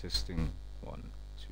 Testing 1, 2.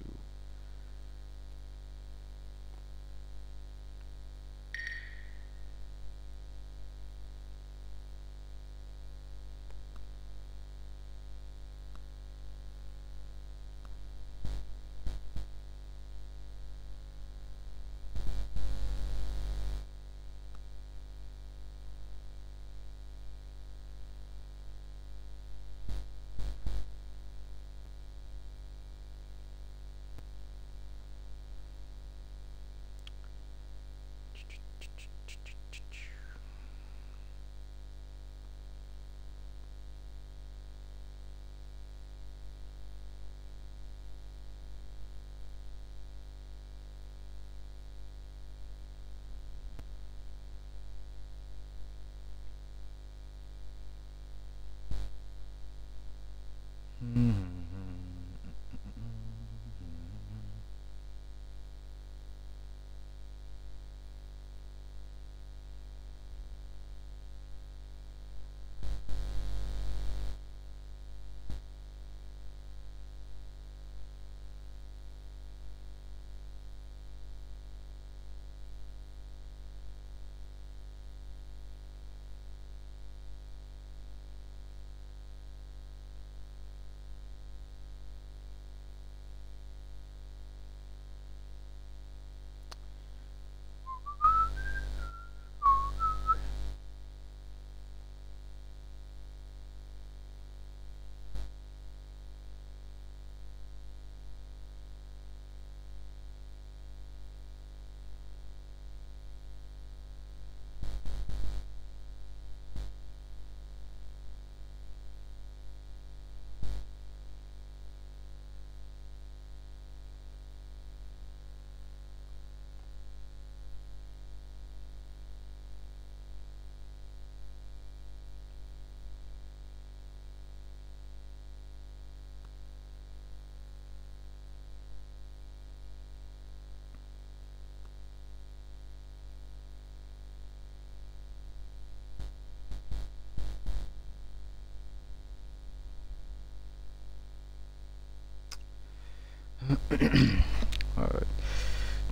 Alright,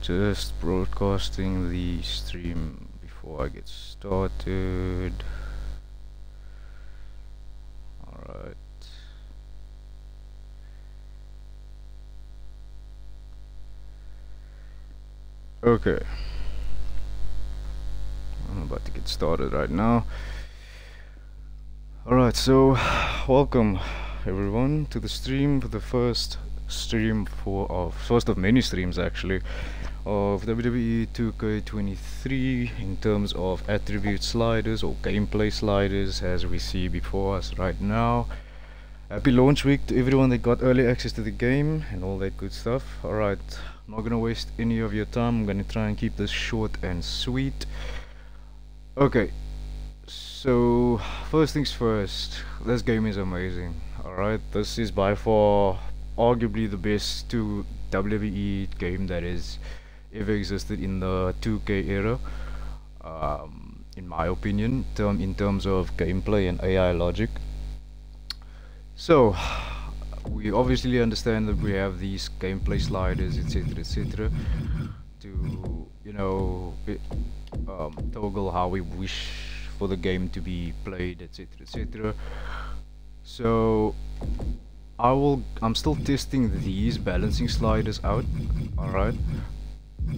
just broadcasting the stream before I get started. Alright. Okay. I'm about to get started right now. Alright, so welcome everyone to the stream, for the first stream first of many streams actually of WWE 2K23 in terms of attribute sliders or gameplay sliders as we see before us right now. Happy launch week to everyone that got early access to the game and all that good stuff. Alright, I'm not gonna waste any of your time. I'm gonna try and keep this short and sweet. Okay, so first things first, this game is amazing. Alright, this is by far arguably the best WWE game that has ever existed in the 2K era, in my opinion, in terms of gameplay and AI logic. So we obviously understand that we have these gameplay sliders, etc., to, you know, toggle how we wish for the game to be played, etc. So I'm still testing these balancing sliders out. Alright,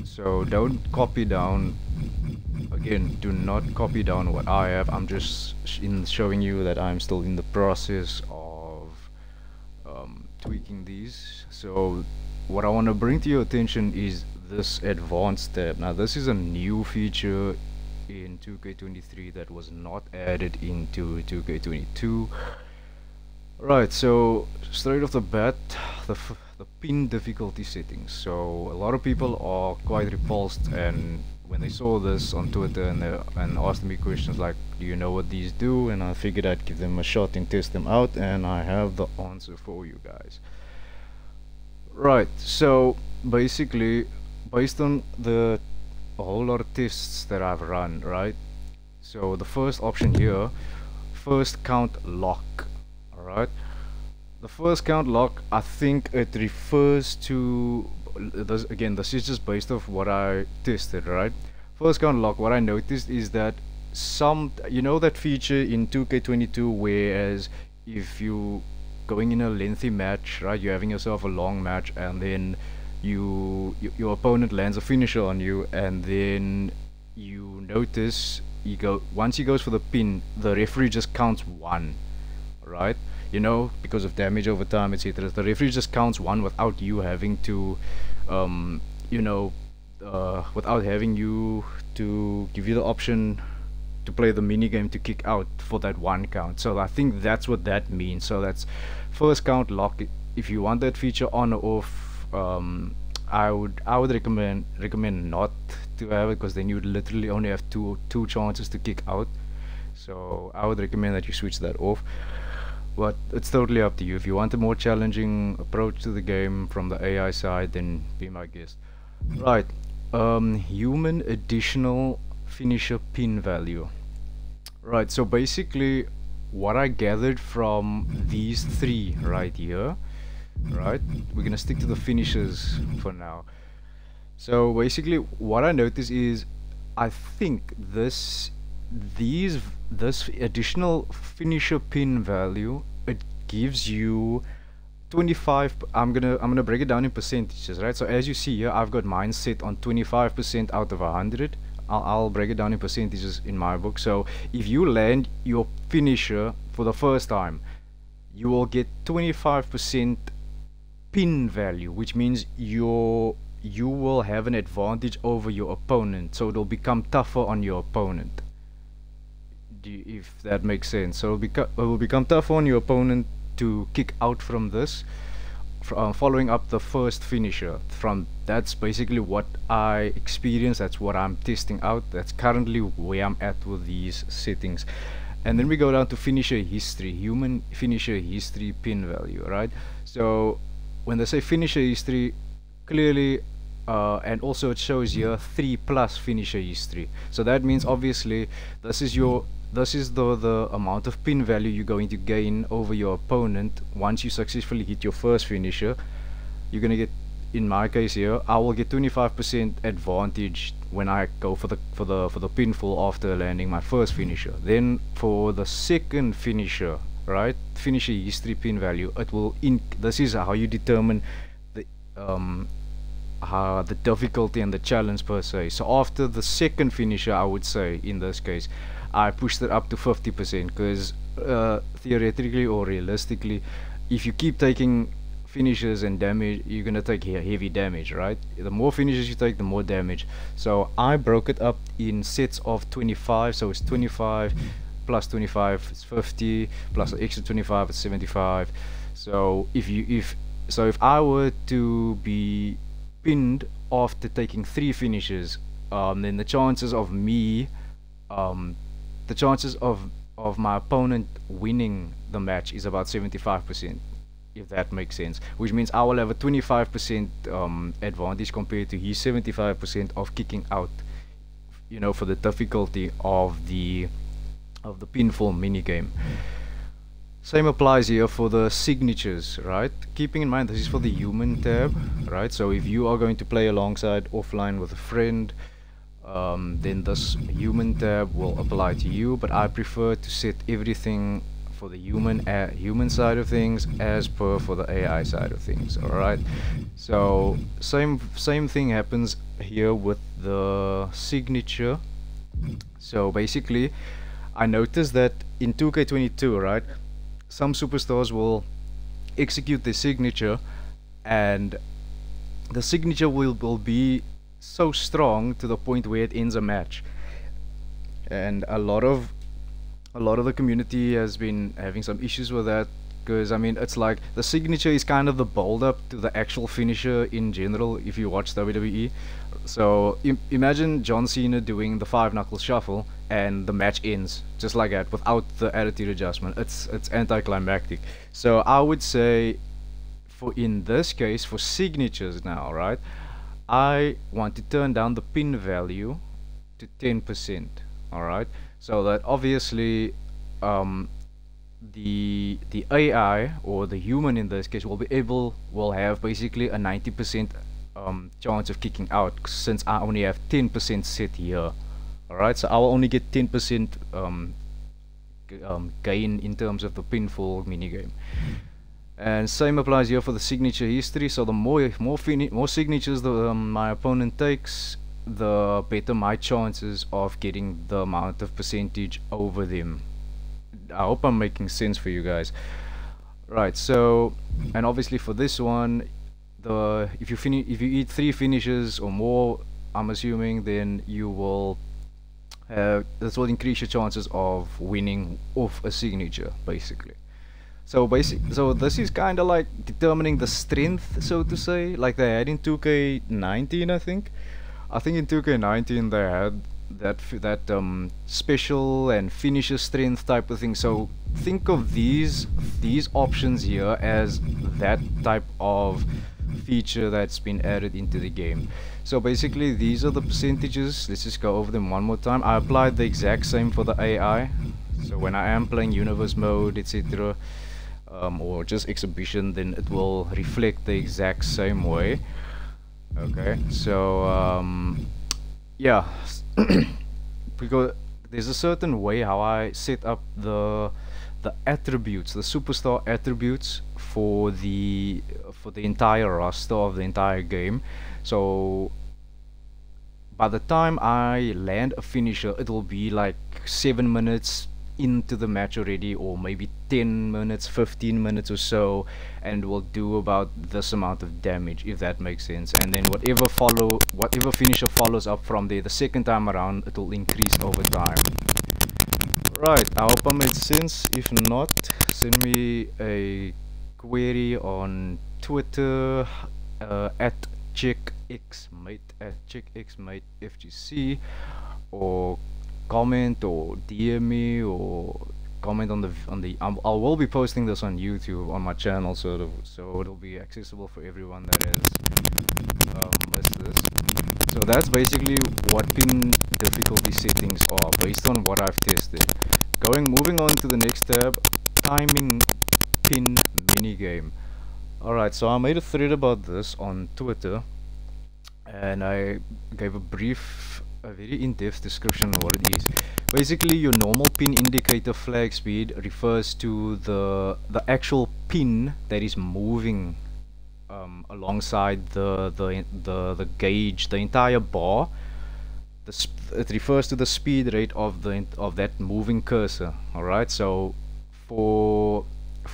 so don't copy down, again, do not copy down what I have. I'm just showing you that I'm still in the process of tweaking these. So what I want to bring to your attention is this advanced tab. Now this is a new feature in 2K23 that was not added into 2K22. Right, so straight off the bat, the pin difficulty settings. So a lot of people are quite repulsed, and when they saw this on Twitter and asked me questions like, do you know what these do? And I figured I'd give them a shot and test them out, and I have the answer for you guys. Right, so basically, based on a whole lot of tests that I've run, right? So the first option here, first count lock. Alright, The first count lock, I think it refers to this again. This is just based off what I tested, right? First count lock. What I noticed is that that feature in 2K22, whereas if you going in a lengthy match, right, you're having yourself a long match, and then your opponent lands a finisher on you, and then you notice once he goes for the pin, the referee just counts one, right? Because of damage over time, etc. The referee just counts one without you having to, um, without having you to give you the option to play the mini game to kick out for that one count. So I think that's what that means. So that's first count lock. If you want that feature on or off, I would recommend not to have it, because then you would literally only have two chances to kick out. So I would recommend that you switch that off. But it's totally up to you. If you want a more challenging approach to the game from the AI side, then be my guest. Right. Human additional finisher pin value. Right, so basically what I gathered from these three right here, right, we're gonna stick to the finishers for now. So basically what I noticed is, I think this additional finisher pin value, it gives you 25. I'm gonna break it down in percentages, right? So as you see here, I've got mine set on 25% out of 100. I'll break it down in percentages in my book. So if you land your finisher for the first time, you will get 25% pin value, which means you will have an advantage over your opponent, so it'll become tougher on your opponent. If that makes sense. So it will become tougher on your opponent to kick out from this, following up the first finisher. That's basically what I experienced. That's what I'm testing out. That's currently where I'm at with these settings. And then we go down to finisher history, human finisher history pin value, right? So when they say finisher history, clearly and also it shows here 3+ finisher history. So that means obviously this is the amount of pin value you're going to gain over your opponent once you successfully hit your first finisher. You're gonna get, in my case here, I will get 25% advantage when I go for the pinfall after landing my first finisher. Then for the second finisher, right, finisher history pin value, it will this is how you determine the difficulty and the challenge per se. So after the second finisher, I would say in this case I pushed it up to 50%, because theoretically or realistically, if you keep taking finishes and damage, you're gonna take heavy damage, right? The more finishes you take, the more damage. So I broke it up in sets of 25. So it's 25 plus 25 is 50, plus an extra 25 is 75. So if I were to be pinned after taking 3 finishes, then the chances of me the chances of my opponent winning the match is about 75%, if that makes sense, which means I will have a 25% advantage compared to his 75% of kicking out, for the difficulty of the pinfall minigame. Same applies here for the signatures, right? Keeping in mind this is for the human tab, right? So if you are going to play alongside offline with a friend, then this human tab will apply to you, but I prefer to set everything for the human side of things as per for the AI side of things. Alright, so same thing happens here with the signature. So basically I noticed that in 2K22, right, some superstars will execute their signature, and the signature will be so strong to the point where it ends a match. And a lot of the community has been having some issues with that, because I mean, it's like the signature is kind of the build up to the actual finisher in general if you watch WWE. So imagine John Cena doing the 5-knuckle shuffle and the match ends just like that without the attitude adjustment. It's anticlimactic. So I would say, in this case, for signatures now, right, I want to turn down the pin value to 10%. Alright, so that obviously the AI, or the human in this case, will have basically a 90% chance of kicking out, since I only have 10% set here. Alright, so I will only get 10% gain in terms of the pinfall minigame. And same applies here for the signature history. So the more signatures my opponent takes, the better my chances of getting the amount of percentage over them. I hope I'm making sense for you guys. Right, so, and obviously for this one, if you eat 3 finishes or more, I'm assuming, then you will this will increase your chances of winning off a signature, basically. So this is kind of like determining the strength, so to say, like they had in 2K19, I think. I think in 2K19 they had that special and finisher strength type of thing. So think of these options here as that type of feature that's been added into the game. So basically these are the percentages. Let's just go over them one more time. I applied the exact same for the AI. So when I am playing universe mode, etc., or just exhibition, then it will reflect the exact same way. Okay, so yeah, because there's a certain way how I set up the attributes, the superstar attributes for the entire roster of the entire game. So by the time I land a finisher, it will be like 7 minutes into the match already, or maybe 10 minutes, 15 minutes or so, and will do about this amount of damage, if that makes sense. And then whatever finisher follows up from there, the second time around, it will increase over time. Right, I hope I made sense. If not, send me a query on Twitter at ChecXmate FGC, or comment or DM me, or comment on the I will be posting this on YouTube on my channel, so it'll be accessible for everyone that has missed this. So that's basically what pin difficulty settings are based on what I've tested. Moving on to the next tab, timing pin minigame. Alright, so I made a thread about this on Twitter, and I gave a very in-depth description of what it is. Basically, your normal pin indicator flag speed refers to the actual pin that is moving alongside the gauge, the entire bar. It refers to the speed rate of that moving cursor. All right. So for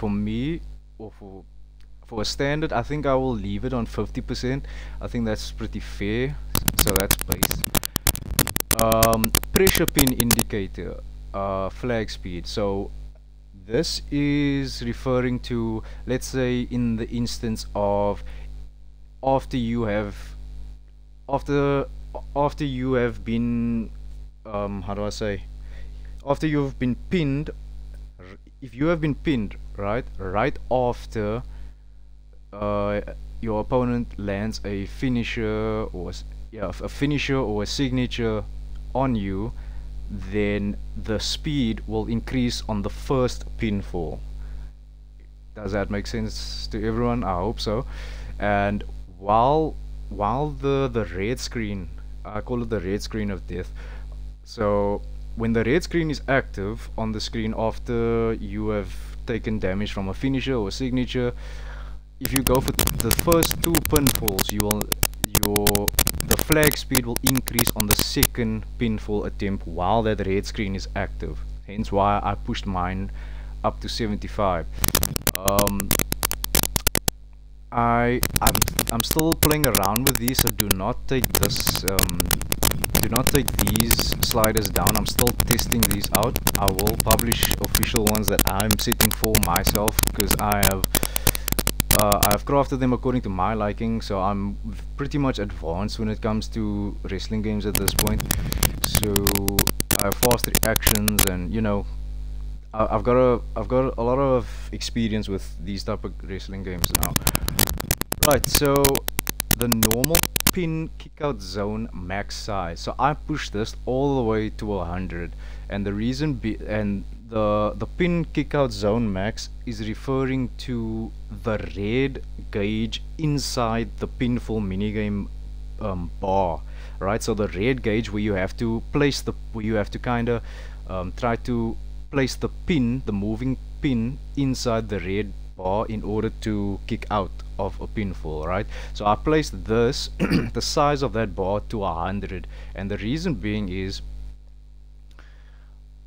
me, or for a standard, I think I will leave it on 50%. I think that's pretty fair. So that's base. Pressure pin indicator flag speed. So this is referring to, let's say, in the instance of after you have been how do I say, after you've been pinned, if you have been pinned right after your opponent lands a finisher or a signature on you, then the speed will increase on the first pinfall. Does that make sense to everyone? I hope so. And while the red screen, I call it the red screen of death. So when the red screen is active on the screen after you have taken damage from a finisher or a signature, if you go for the first 2 pinfalls, the flag speed will increase on the second pinfall attempt while that red screen is active. Hence why I pushed mine up to 75. I'm still playing around with these, so do not take these sliders down. I'm still testing these out. I will publish official ones that I'm setting for myself, because I've crafted them according to my liking, so I'm pretty much advanced when it comes to wrestling games at this point. So I have fast reactions, and you know, I've got a lot of experience with these type of wrestling games now. Right, so the normal pin kickout zone max size. So I pushed this all the way to 100, and the reason the pin kickout zone max is referring to the red gauge inside the pinfall minigame bar, right? So the red gauge where you have to place the where you have to kind of try to place the pin, the moving pin, inside the red bar in order to kick out of a pinfall, right? So I placed this the size of that bar to 100, and the reason being is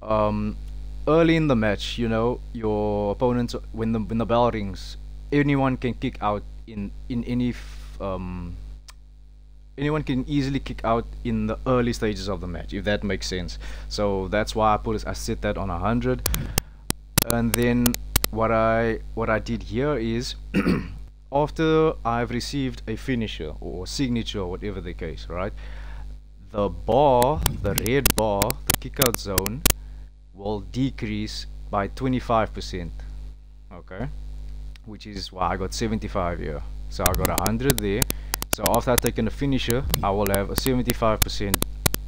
early in the match, you know, your opponents, when the bell rings, anyone can kick out in any anyone can easily kick out in the early stages of the match, if that makes sense. So that's why I set that on 100. And then what I did here is after I've received a finisher or signature or whatever the case, right, the bar, the red bar, the kickout zone will decrease by 25%, okay, which is why I got 75 here. So I got 100 there. So after I've taken a finisher, I will have a 75%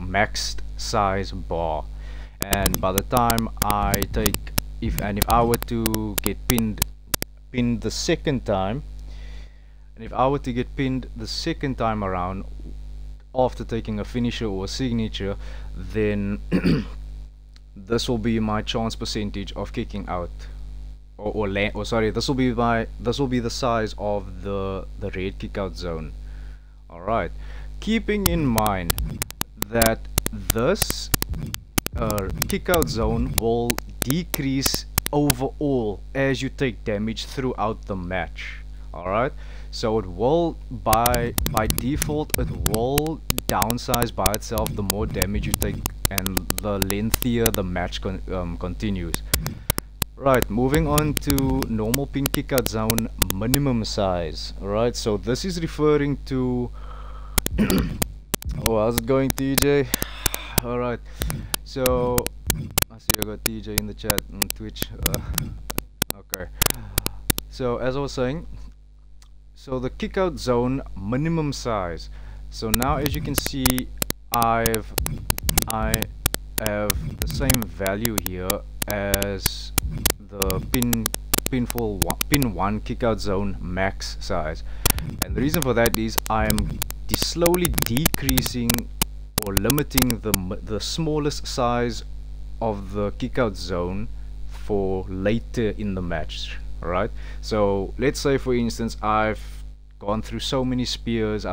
maxed size bar, and by the time I take, if I were to get pinned the second time, and if I were to get pinned the second time around after taking a finisher or a signature, then this will be my chance percentage of kicking out, or sorry, this will be the size of the red kickout zone. Alright, keeping in mind that this kickout zone will decrease overall as you take damage throughout the match. Alright, so it will by default it will downsize by itself the more damage you take and the lengthier the match continues. Right, moving on to normal pin kickout zone minimum size. Alright, so this is referring to oh, how's it going, TJ? Alright, so I see I got TJ in the chat on Twitch. Okay, so as I was saying, so the kickout zone minimum size. So now as you can see, I have the same value here as the pin 1 kickout zone max size, and the reason for that is I am slowly decreasing or limiting the smallest size of the kickout zone for later in the match. Alright, so let's say for instance I've gone through so many spears,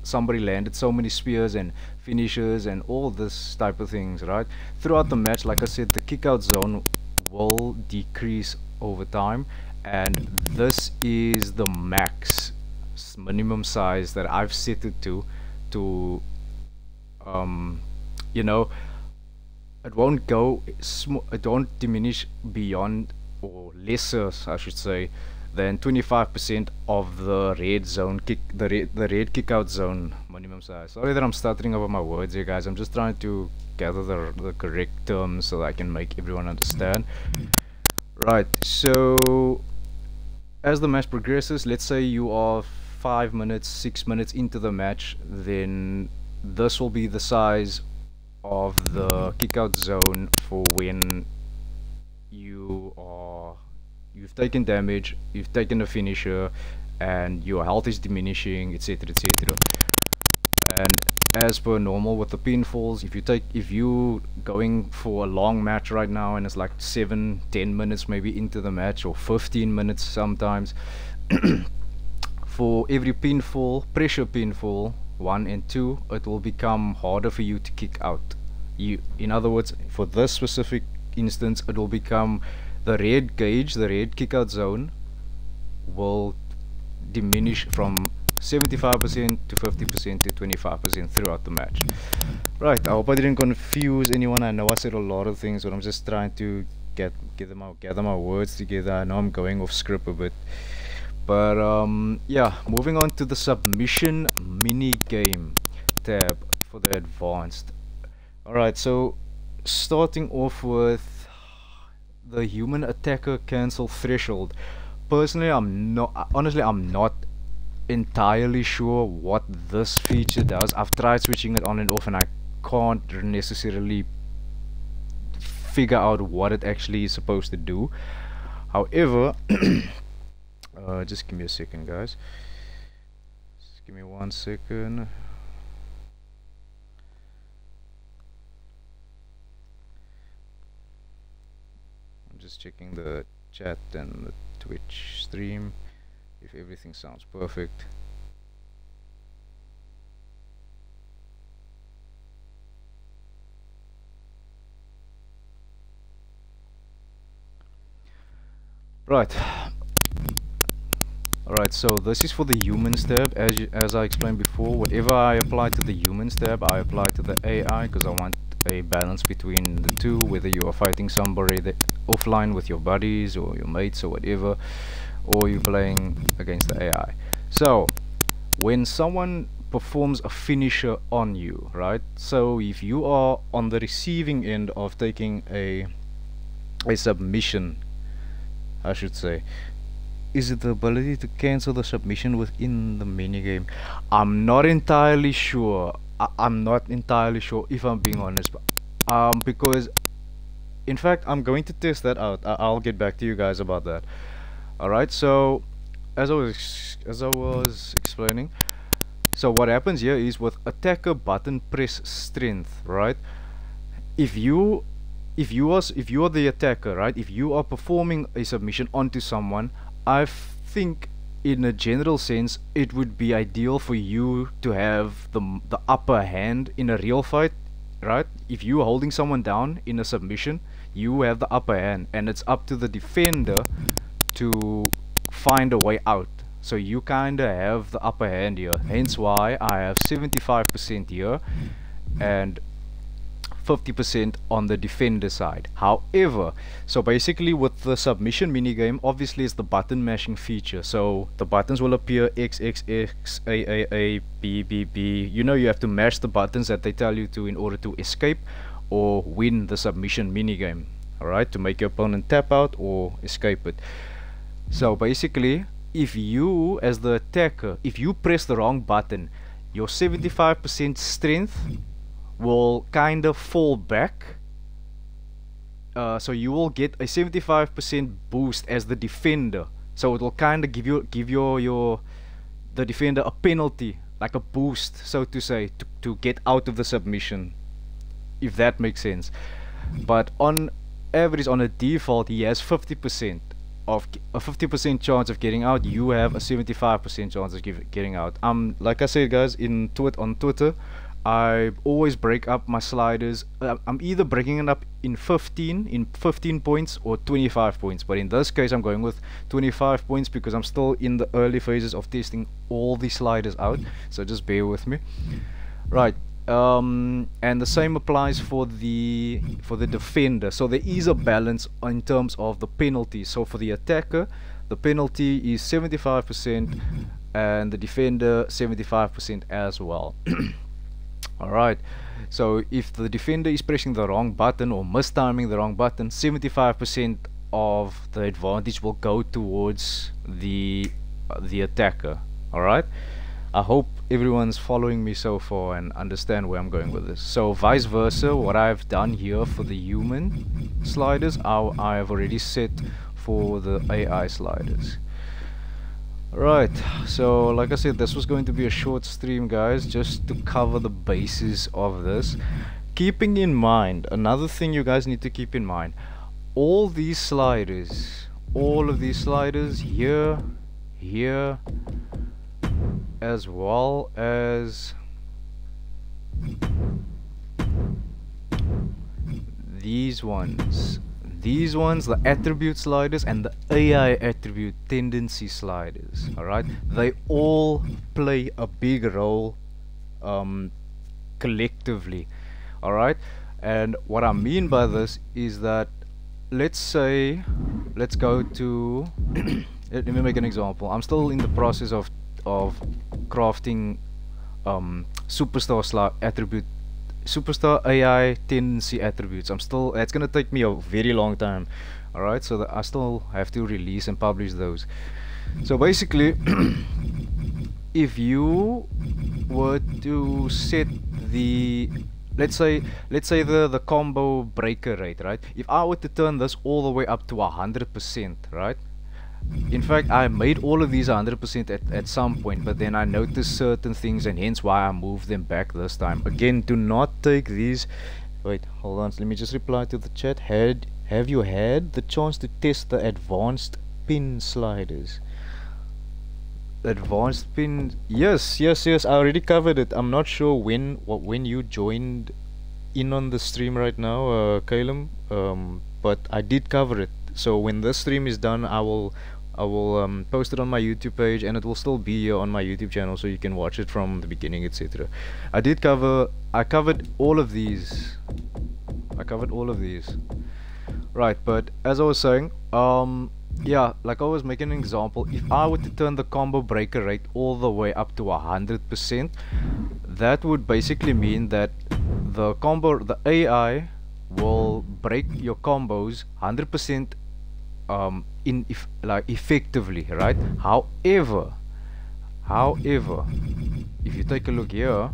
somebody landed so many spears and finishers and all this type of things, right? Throughout the match, like I said, the kickout zone will decrease over time, and this is the max minimum size that I've set it to you know, it won't go it won't diminish beyond, or lesser I should say, than 25% of the red zone the red kickout zone minimum size. Sorry that I'm stuttering over my words here, guys. I'm just trying to gather the correct terms so that I can make everyone understand. Right, so as the match progresses, let's say you are 5 minutes, 6 minutes into the match, then this will be the size of the kickout zone for when you've taken damage, you've taken a finisher, and your health is diminishing, etc, etc. And as per normal with the pinfalls, if you going for a long match right now and it's like 7-10 minutes maybe into the match, or 15 minutes sometimes, for every pinfall, pressure pinfall 1 and 2, it will become harder for you to kick out. In other words, for this specific instance, it will become the red gauge, the red kickout zone will diminish from 75% to 50% to 25% throughout the match. Right, I hope I didn't confuse anyone. I know I said a lot of things, but I'm just trying to gather my words together. I know I'm going off script a bit, but yeah, moving on to the submission mini game tab for the advanced. Alright, so starting off with the human attacker cancel threshold. Personally, I'm not entirely sure what this feature does. I've tried switching it on and off and I can't necessarily figure out what it actually is supposed to do. However, just give me a second, guys. Just give me 1 second. I'm just checking the chat and the Twitch stream if everything sounds perfect. Right. Alright, so this is for the humans tab. As I explained before, whatever I apply to the humans tab, I apply to the AI, because I want a balance between the two, whether you are fighting somebody offline with your buddies or your mates or whatever, or you're playing against the AI. So when someone performs a finisher on you, right? So if you are on the receiving end of taking a submission, I should say, is it the ability to cancel the submission within the minigame? I'm not entirely sure. I'm not entirely sure, if I'm being honest. Because in fact I'm going to test that out. I'll get back to you guys about that. Alright, so as I was explaining, so what happens here is with attacker button press strength, right? If you are the attacker, right, if you are performing a submission onto someone, I think in a general sense it would be ideal for you to have the upper hand in a real fight, right? If you're holding someone down in a submission, you have the upper hand, and it's up to the defender to find a way out. So you kinda have the upper hand here, hence why I have 75% here and 50% on the defender side. However, so basically with the submission minigame, obviously it's the button mashing feature, so the buttons will appear X, X, X, A, B, B, B. You know, you have to mash the buttons that they tell you to in order to escape or win the submission minigame, alright, to make your opponent tap out or escape it. So basically, if you as the attacker, if you press the wrong button, your 75% strength will kind of fall back, so you will get a 75% boost as the defender. So it will kind of give the defender a penalty, like a boost, so to say, to get out of the submission, if that makes sense. But on average, on a default, he has 50% of a 50% chance of getting out. You have a 75% chance of getting out. Like I said, guys, on Twitter, I always break up my sliders. I'm either breaking it up in 15 points or 25 points, but in this case I'm going with 25 points because I'm still in the early phases of testing all the sliders out, so just bear with me. Right, and the same applies for the defender. So there is a balance in terms of the penalties. So for the attacker, the penalty is 75% and the defender 75% as well. Alright, so if the defender is pressing the wrong button or mistiming the wrong button, 75% of the advantage will go towards the attacker. Alright, I hope everyone's following me so far and understand where I'm going with this. So vice versa, what I've done here for the human sliders, I have already set for the AI sliders. Right, so like I said, this was going to be a short stream, guys, just to cover the basis of this. Keeping in mind, another thing you guys need to keep in mind, all of these sliders here, as well as these ones, the attribute sliders and the AI attribute tendency sliders, alright, they all play a big role collectively, alright. And what I mean by this is that, let's go to let me make an example. I'm still in the process of crafting superstar AI tendency attributes. It's gonna take me a very long time, alright, so that I still have to release and publish those. So basically if you were to set let's say the combo breaker rate, right? If I were to turn this all the way up to 100%, right? In fact, I made all of these 100% at some point, but then I noticed certain things, and hence why I moved them back this time. Again, do not take these. Wait, hold on. Let me just reply to the chat. Have you had the chance to test the advanced pin sliders? Advanced pin? Yes. I already covered it. I'm not sure when you joined in on the stream right now, Calum. But I did cover it. So when this stream is done, I will post it on my YouTube page, and it will still be here on my YouTube channel, so you can watch it from the beginning, etc. I covered all of these. Right, but as I was saying, yeah, like I was making an example, if I were to turn the combo breaker rate all the way up to 100%, that would basically mean that the AI will break your combos 100% effectively, right? However, if you take a look here,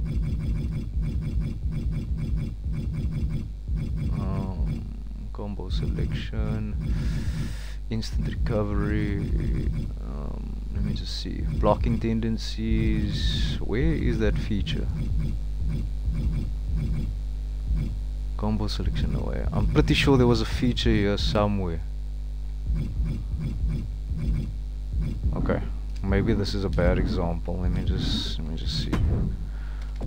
combo selection, instant recovery, let me just see, blocking tendencies, where is that feature? Combo selection away. I'm pretty sure there was a feature here somewhere. Okay, maybe this is a bad example. Let me just see.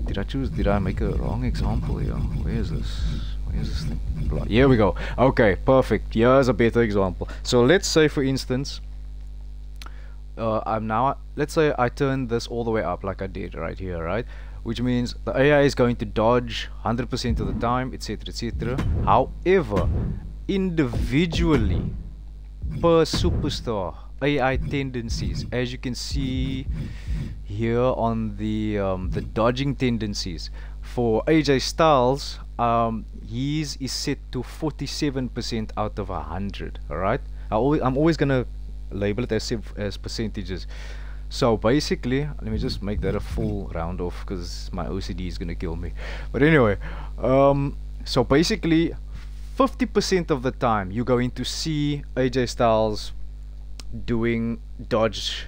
Did I make a wrong example here? Where is this thing? Here we go. Okay, perfect. Here's a better example. So let's say, for instance, let's say I turn this all the way up like I did right here, right? Which means the AI is going to dodge 100% of the time, etc, etc. However, individually, per superstar, AI tendencies, as you can see here on the dodging tendencies for AJ Styles, his is set to 47% out of 100. All right, I'm always gonna label it as percentages. So basically, let me just make that a full round off because my OCD is gonna kill me. But anyway, so basically 50% of the time you're going to see AJ Styles doing dodge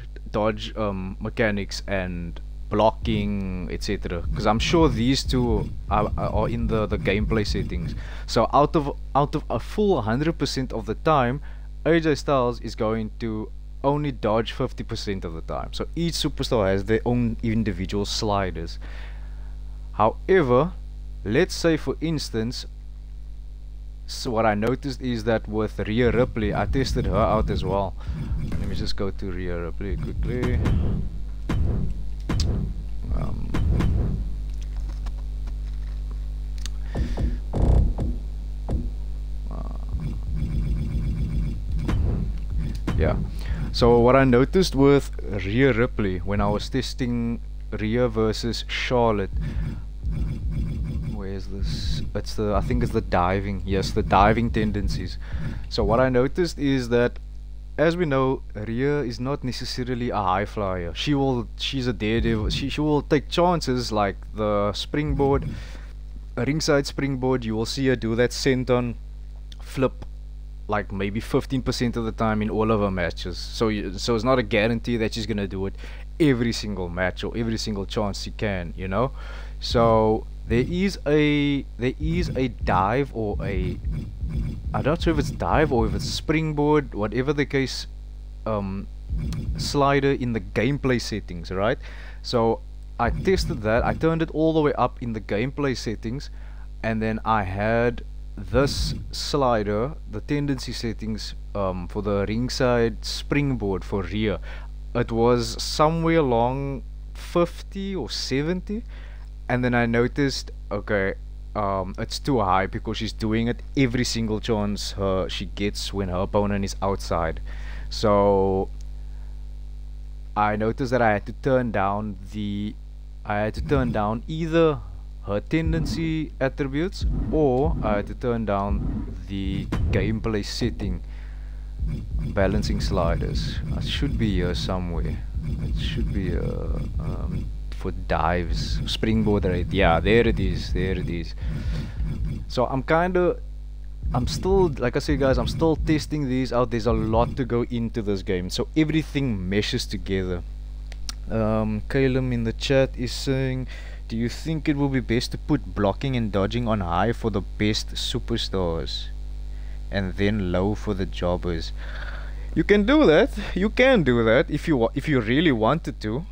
mechanics and blocking, etc. Because I'm sure these two are in the gameplay settings. So out of a full 100% of the time, AJ Styles is going to only dodge 50% of the time. So each superstar has their own individual sliders. However, let's say for instance, so what I noticed is that with Rhea Ripley, I tested her out as well. Let me just go to Rhea Ripley quickly. Yeah. So what I noticed with Rhea Ripley when I was testing Rhea versus Charlotte, where is this? I think it's the diving. Yes, the diving tendencies. So what I noticed is that, as we know, Rhea is not necessarily a high flyer. She's a daredevil. She will take chances like the springboard, a ringside springboard. You will see her do that senton flip like maybe 15% of the time in all of her matches. So it's not a guarantee that she's gonna do it every single match or every single chance she can, you know. So there is a dive, or a, I'm not sure if it's dive or if it's springboard, whatever the case, slider in the gameplay settings, right? So I tested that. I turned it all the way up in the gameplay settings, and then I had this slider, the tendency settings, for the ringside springboard for Rhea. It was somewhere along 50 or 70, and then I noticed, okay, it's too high because she's doing it every single chance she gets when her opponent is outside. So I noticed that I had to turn down either her tendency attributes, or I had to turn down the gameplay setting, balancing sliders. It should be here somewhere. It should be for dives, springboard rate. Yeah, there it is, there it is. So I'm still, like I say guys, I'm still testing these out. There's a lot to go into this game, so everything meshes together. Calum in the chat is saying, do you think it will be best to put blocking and dodging on high for the best superstars and then low for the jobbers? You can do that. You can do that if you really wanted to.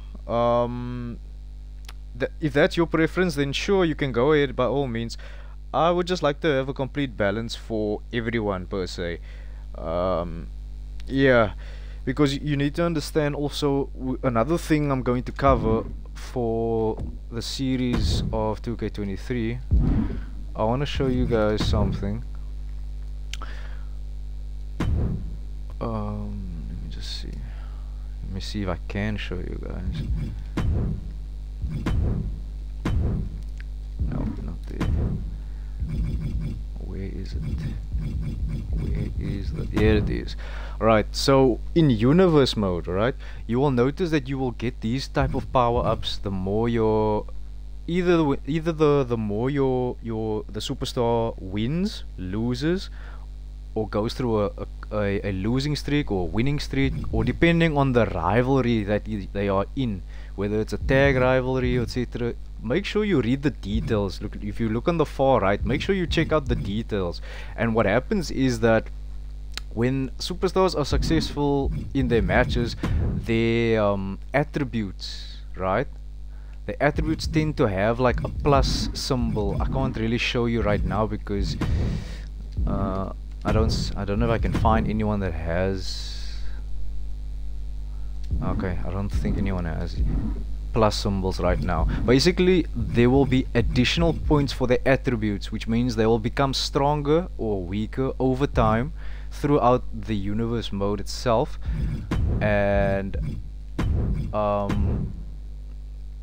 If that's your preference, then sure, you can go ahead by all means. I would just like to have a complete balance for everyone per se. Yeah, because you need to understand also another thing I'm going to cover for the series of 2K23. I want to show you guys something. Let me just see. Let me see if I can show you guys. No, not there. Where is it? Where is the? There it is. Right. So in universe mode, right, you will notice that you will get these type of power ups the more your the more the superstar wins, loses, or goes through a losing streak or winning streak, or depending on the rivalry that they are in, whether it's a tag rivalry, etc. Make sure you read the details. Look, if you look on the far right, make sure you check out the details. And what happens is that when superstars are successful in their matches, their attributes, right? The attributes tend to have like a plus symbol. I can't really show you right now because I don't know if I can find anyone that has. Okay, I don't think anyone has plus symbols right now. Basically, there will be additional points for their attributes, which means they will become stronger or weaker over time throughout the universe mode itself. And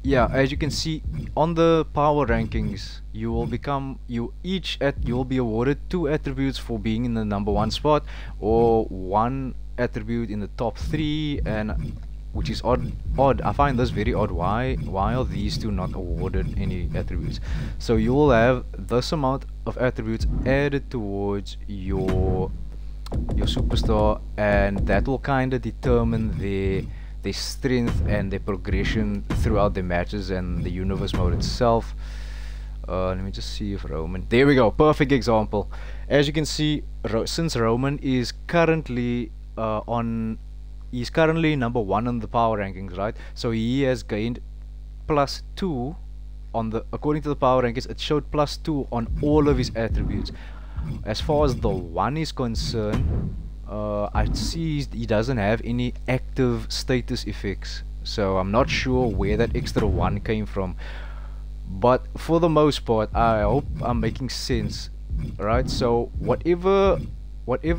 yeah, as you can see on the power rankings, you will be awarded 2 attributes for being in the #1 spot, or 1 attribute in the top 3, and which is odd. I find this very odd. Why are these two not awarded any attributes? So you will have this amount of attributes added towards your superstar, and that will kind of determine their strength and their progression throughout the matches and the universe mode itself. Let me just see if Roman, there we go, perfect example. As you can see, since Roman is currently he's currently #1 on the power rankings, right? So he has gained +2 on the, according to the power rankings, it showed +2 on all of his attributes. As far as the 1 is concerned, I see he doesn't have any active status effects, so I'm not sure where that extra 1 came from. But for the most part, I hope I'm making sense, right? So whatever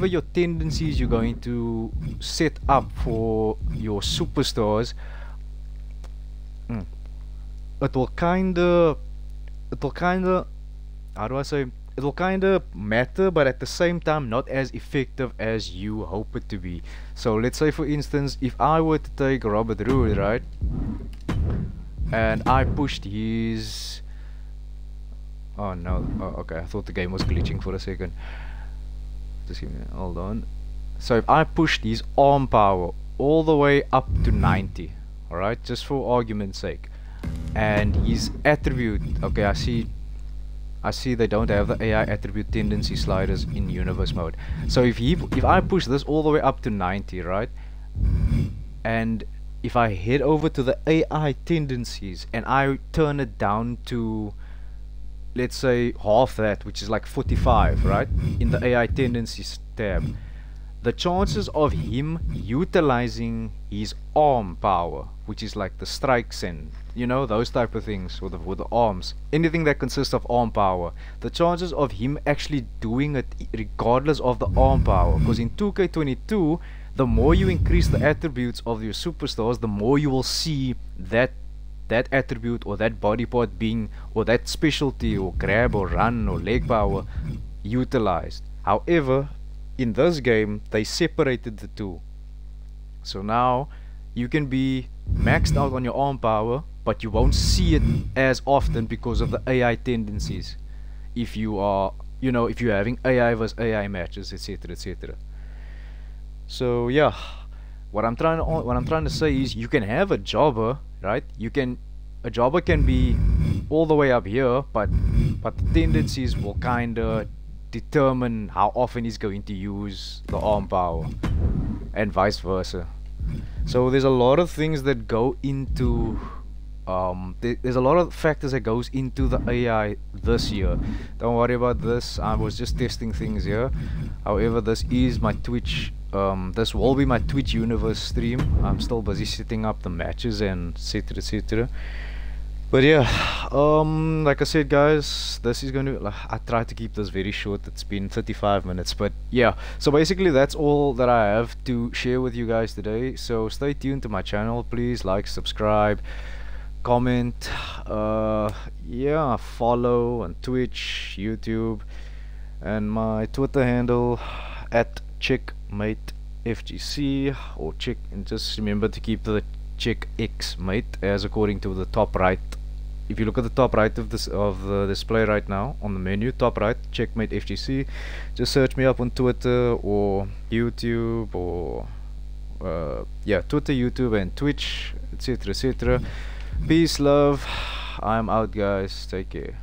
your tendencies you're going to set up for your superstars, it will kinda, how do I say, it will kinda matter, but at the same time not as effective as you hope it to be. So let's say, for instance, if I were to take Robert Roode, right, and I pushed his, oh no, oh, okay, I thought the game was glitching for a second. Just give me, hold on. So if I pushed his arm power all the way up to 90, alright, just for argument's sake, and his attribute, okay, I see they don't have the AI attribute tendency sliders in universe mode. So if I push this all the way up to 90, right, and if I head over to the AI tendencies and I turn it down to, let's say, half that, which is like 45, right, in the AI tendencies tab, the chances of him utilizing his arm power, which is like the strikes and, you know, those type of things with the arms, anything that consists of arm power, the chances of him actually doing it regardless of the arm power, because in 2K22, the more you increase the attributes of your superstars, the more you will see that attribute or that body part being, or that specialty or grab or run or leg power utilized. However, in this game they separated the two, so now you can be maxed out on your arm power but you won't see it as often because of the AI tendencies. If you are, if you're having AI versus AI matches, etc., etc. So yeah, what I'm trying to say is you can have a jobber, right? A jobber can be all the way up here, but the tendencies will kinda determine how often he's going to use the arm power, and vice versa. So there's a lot of things that go into there's a lot of factors that goes into the AI this year. Don't worry about this. I was just testing things here. However, this is my Twitch. This will be my Twitch universe stream. I'm still busy setting up the matches and etc, etc. But yeah, like I said, guys, this is gonna. I tried to keep this very short. It's been 35 minutes, but yeah. So basically, that's all that I have to share with you guys today. So stay tuned to my channel, please. Like, subscribe, comment, yeah, follow on Twitch, YouTube, and my Twitter handle at ChecXmate FGC, or check, and just remember to keep the ChecXmate as according to the top right. If you look at the top right of the display right now on the menu, top right, ChecXmate FGC. Just search me up on Twitter or YouTube, or yeah, Twitter, YouTube, and Twitch, etc., etc. Peace, love. I'm out, guys. Take care.